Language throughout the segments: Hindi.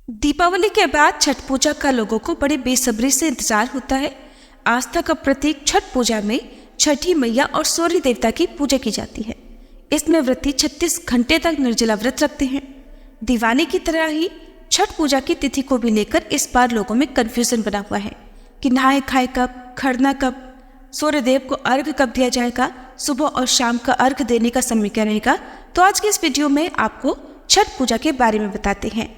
दीपावली के बाद छठ पूजा का लोगों को बड़े बेसब्री से इंतजार होता है। आस्था का प्रतीक छठ पूजा में छठी मैया और सूर्य देवता की पूजा की जाती है। इसमें व्रती 36 घंटे तक निर्जला व्रत रखते हैं। दिवाली की तरह ही छठ पूजा की तिथि को भी लेकर इस बार लोगों में कंफ्यूजन बना हुआ है कि नहाए खाए कब, खरना कब, सूर्य देव को अर्घ कब दिया जाएगा, सुबह और शाम का अर्घ देने का समय क्या रहेगा। तो आज के इस वीडियो में आपको छठ पूजा के बारे में बताते हैं।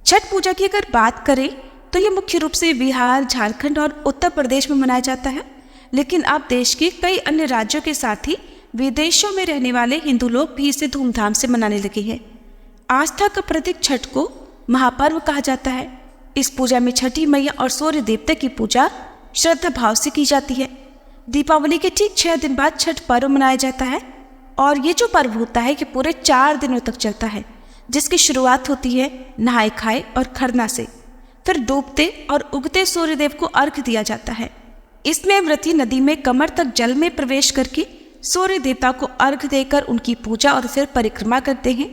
छठ पूजा की अगर बात करें तो ये मुख्य रूप से बिहार, झारखंड और उत्तर प्रदेश में मनाया जाता है, लेकिन अब देश के कई अन्य राज्यों के साथ ही विदेशों में रहने वाले हिंदू लोग भी इसे धूमधाम से मनाने लगे हैं। आस्था का प्रतीक छठ को महापर्व कहा जाता है। इस पूजा में छठी मैया और सूर्य देवता की पूजा श्रद्धा भाव से की जाती है। दीपावली के ठीक 6 दिन बाद छठ पर्व मनाया जाता है और ये जो पर्व होता है कि पूरे 4 दिनों तक चलता है, जिसकी शुरुआत होती है नहाए खाए और खरना से। फिर डूबते और उगते सूर्यदेव को अर्घ दिया जाता है। इसमें व्रती नदी में कमर तक जल में प्रवेश करके सूर्य देवता को अर्घ देकर उनकी पूजा और फिर परिक्रमा करते हैं।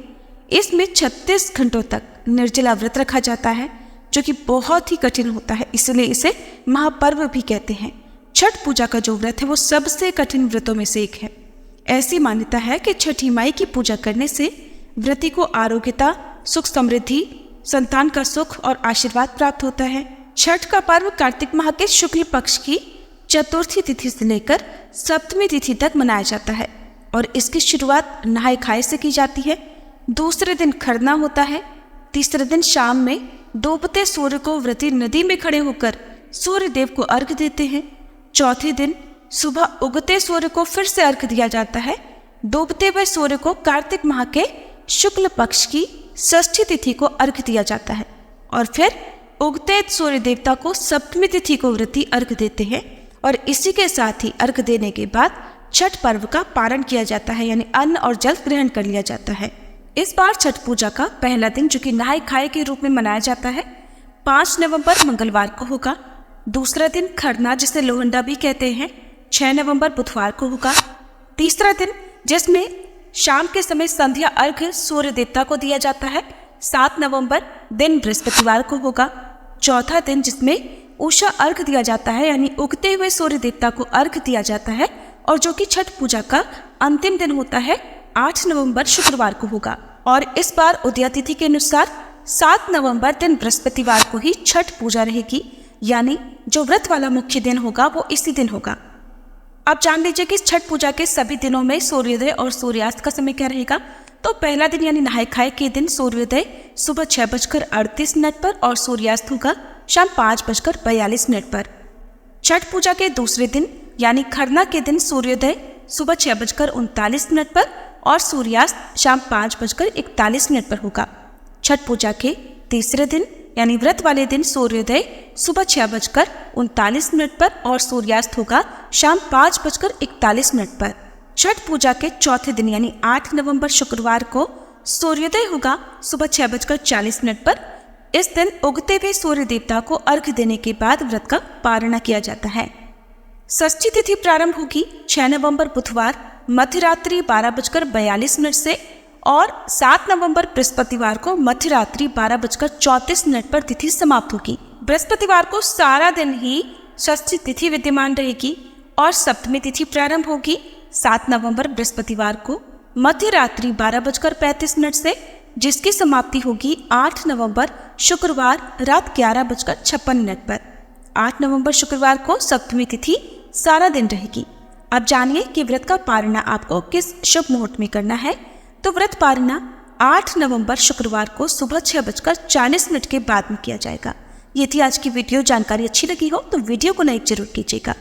इसमें 36 घंटों तक निर्जला व्रत रखा जाता है, जो कि बहुत ही कठिन होता है, इसलिए इसे महापर्व भी कहते हैं। छठ पूजा का जो व्रत है वो सबसे कठिन व्रतों में से एक है। ऐसी मान्यता है कि छठी माई की पूजा करने से व्रती को आरोग्यता, सुख समृद्धि, संतान का सुख और आशीर्वाद प्राप्त होता है। छठ का पर्व कार्तिक माह के शुक्ल पक्ष की चतुर्थी तिथि से लेकर सप्तमी तिथि तक मनाया जाता है और इसकी शुरुआत नहाए खाए से की जाती है। दूसरे दिन खरना होता है। तीसरे दिन शाम में डूबते सूर्य को व्रती नदी में खड़े होकर सूर्य देव को अर्घ देते हैं। चौथे दिन सुबह उगते सूर्य को फिर से अर्घ दिया जाता है। डूबते हुए सूर्य को कार्तिक माह के शुक्ल पक्ष की षष्ठी तिथि को अर्घ दिया जाता है और फिर उगते सूर्य देवता को सप्तमी तिथि को व्रती अर्घ देते हैं और इसी के साथ ही अर्घ देने के बाद छठ पर्व का पारण किया जाता है, यानी अन्न और जल ग्रहण कर लिया जाता है। इस बार छठ पूजा का पहला दिन, जो कि नहाए खाए के रूप में मनाया जाता है, 5 नवंबर मंगलवार को होगा। दूसरा दिन खरना, जिसे लोहंडा भी कहते हैं, 6 नवंबर बुधवार को होगा। तीसरा दिन, जिसमें शाम के समय संध्या अर्घ सूर्य देवता को दिया जाता है, 7 नवंबर दिन बृहस्पतिवार को होगा। चौथा दिन, जिसमें उषा अर्घ दिया जाता है, यानी उगते हुए सूर्य देवता को अर्घ दिया जाता है और जो कि छठ पूजा का अंतिम दिन होता है, 8 नवंबर शुक्रवार को होगा। और इस बार उदय तिथि के अनुसार 7 नवंबर दिन बृहस्पतिवार को ही छठ पूजा रहेगी, यानी जो व्रत वाला मुख्य दिन होगा वो इसी दिन होगा। अब जान लीजिए कि छठ पूजा के सभी दिनों में सूर्योदय और सूर्यास्त का समय क्या रहेगा। तो पहला दिन यानी नहाए खाए के दिन सूर्योदय सुबह 6:38 पर और सूर्यास्त होगा शाम 5:42 पर। छठ पूजा के दूसरे दिन यानी खरना के दिन सूर्योदय सुबह 6:39 पर और सूर्यास्त शाम 5:41 पर होगा। छठ पूजा के तीसरे दिन यानी व्रत वाले दिन सूर्योदय सुबह 6:39 पर और सूर्यास्त होगा शाम 5:41 पर। छठ पूजा के चौथे दिन यानी 8 नवंबर शुक्रवार को सूर्योदय होगा सुबह 6:40 पर। इस दिन उगते हुए सूर्य देवता को अर्घ देने के बाद व्रत का पारण किया जाता है। षष्ठी तिथि प्रारंभ होगी 6 नवंबर बुधवार मध्यरात्रि 12:42 से और 7 नवंबर बृहस्पतिवार को मध्यरात्रि 12:34 पर तिथि समाप्त होगी। बृहस्पतिवार को सारा दिन ही षष्ठी तिथि विद्यमान रहेगी और सप्तमी तिथि प्रारंभ होगी 7 नवंबर बृहस्पतिवार को मध्यरात्रि 12:35 से, जिसकी समाप्ति होगी 8 नवंबर शुक्रवार रात 11:56 पर। 8 नवंबर शुक्रवार को सप्तमी तिथि सारा दिन रहेगी। अब जानिए कि व्रत का पारणा आपको किस शुभ मुहूर्त में करना है। तो व्रत पारणा 8 नवंबर शुक्रवार को सुबह 6:40 के बाद में किया जाएगा। ये थी आज की वीडियो। जानकारी अच्छी लगी हो तो वीडियो को लाइक जरूर कीजिएगा।